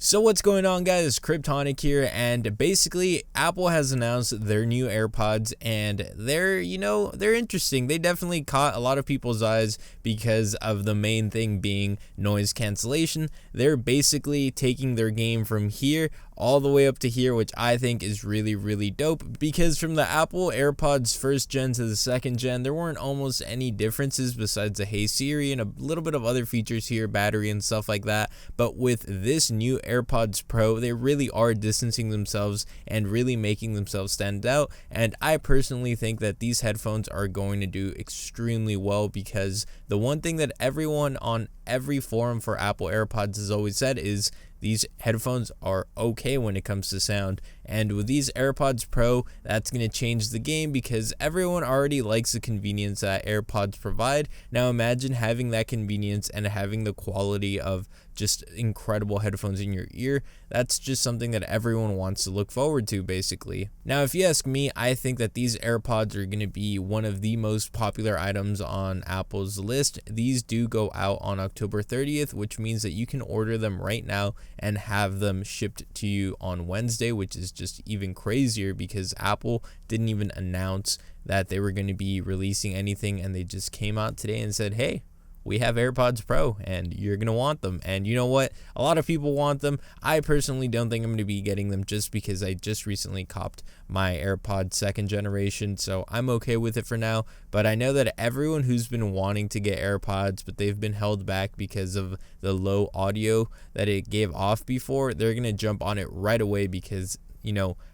So what's going on, guys? Kryptonic here, and basically Apple has announced their new AirPods, and they're interesting. They definitely caught a lot of people's eyes because of the main thing being noise cancellation. They're basically taking their game from here all the way up to here, which I think is really, really dope, because from the Apple AirPods first gen to the second gen, there weren't almost any differences besides the Hey Siri and a little bit of other features here, battery and stuff like that. But with this new AirPods Pro, they really are distancing themselves and really making themselves stand out. And I personally think that these headphones are going to do extremely well, because the one thing that everyone on every forum for Apple AirPods has always said is these headphones are okay when it comes to sound. And with these AirPods Pro, that's going to change the game, because everyone already likes the convenience that AirPods provide. Now imagine having that convenience and having the quality of just incredible headphones in your ear. That's just something that everyone wants to look forward to, basically. Now, if you ask me, I think that these AirPods are going to be one of the most popular items on Apple's list. These do go out on October 30th, which means that you can order them right now and have them shipped to you on Wednesday, which is just even crazier because Apple didn't even announce that they were going to be releasing anything, and they just came out today and said, hey, we have AirPods Pro and you're going to want them. And you know what? A lot of people want them. I personally don't think I'm going to be getting them, just because I just recently copped my AirPods second generation, so I'm okay with it for now. But I know that everyone who's been wanting to get AirPods, but they've been held back because of the low audio that it gave off before, they're going to jump on it right away, because,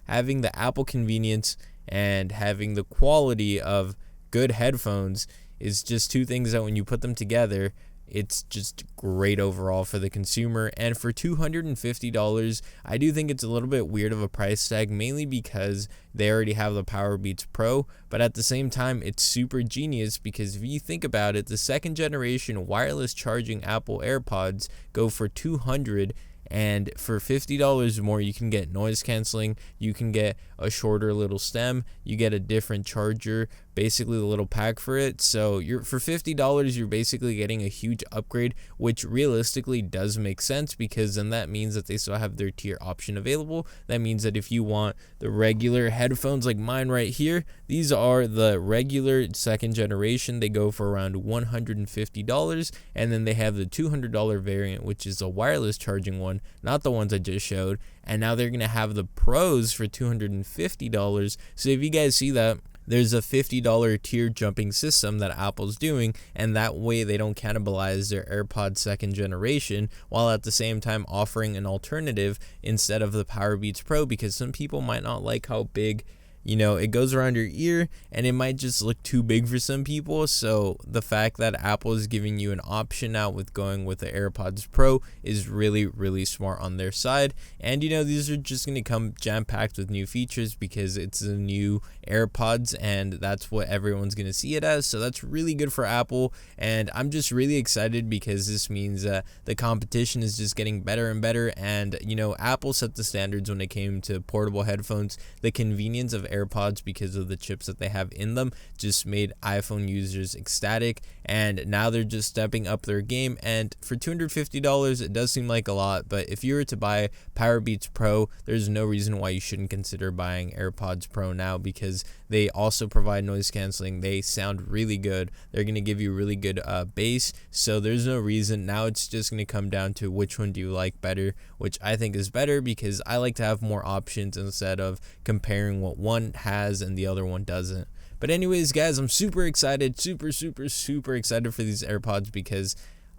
having the Apple convenience and having the quality of good headphones is just two things that when you put them together, it's just great overall for the consumer. And for $250, I do think it's a little bit weird of a price tag, mainly because they already have the Powerbeats Pro, but at the same time, it's super genius, because if you think about it, the second generation wireless charging Apple AirPods go for $200, and for $50 more, you can get noise canceling, you can get a shorter little stem, you get a different charger, basically the little pack for it. So for $50, you're basically getting a huge upgrade, which realistically does make sense, because then that means that they still have their tier option available. That means that if you want the regular headphones like mine right here, these are the regular second generation. They go for around $150, and then they have the $200 variant, which is a wireless charging one, not the ones I just showed. And now they're going to have the Pros for $250. So if you guys see that, there's a $50 tier jumping system that Apple's doing, and that way they don't cannibalize their AirPods second generation, while at the same time offering an alternative instead of the Powerbeats Pro, because some people might not like how big it goes around your ear, and it might just look too big for some people. So the fact that Apple is giving you an option now with going with the AirPods Pro is really, really smart on their side. And these are just going to come jam-packed with new features, because it's the new AirPods, and that's what everyone's going to see it as. So that's really good for Apple, and I'm just really excited, because this means the competition is just getting better and better. And Apple set the standards when it came to portable headphones. The convenience of AirPods, because of the chips that they have in them, just made iPhone users ecstatic, and now they're just stepping up their game. And for $250, it does seem like a lot, but if you were to buy Powerbeats Pro, there's no reason why you shouldn't consider buying AirPods Pro now, because they also provide noise canceling. They sound really good. They're going to give you really good bass, so there's no reason. Now it's just going to come down to which one do you like better, which I think is better, because I like to have more options instead of comparing what one has and the other one doesn't. But anyways, guys, I'm super excited, super excited for these AirPods, because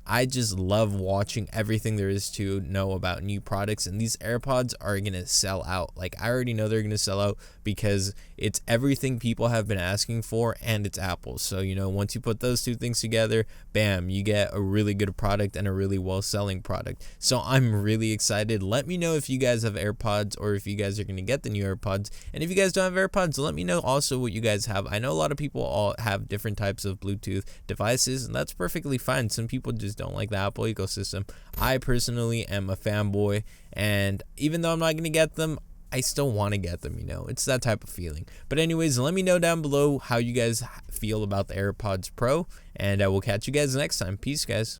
I just love watching everything there is to know about new products, and these AirPods are going to sell out. Like, I already know they're going to sell out, because it's everything people have been asking for, and it's Apple. So, once you put those two things together, bam, you get a really good product and a really well-selling product. So I'm really excited. Let me know if you guys have AirPods, or if you guys are going to get the new AirPods. And if you guys don't have AirPods, let me know also what you guys have. I know a lot of people all have different types of Bluetooth devices, and that's perfectly fine. Some people just don't like the Apple ecosystem. I personally am a fanboy, and even though I'm not going to get them, I still want to get them, it's that type of feeling. But anyways, let me know down below how you guys feel about the AirPods Pro, and I will catch you guys next time. Peace, guys.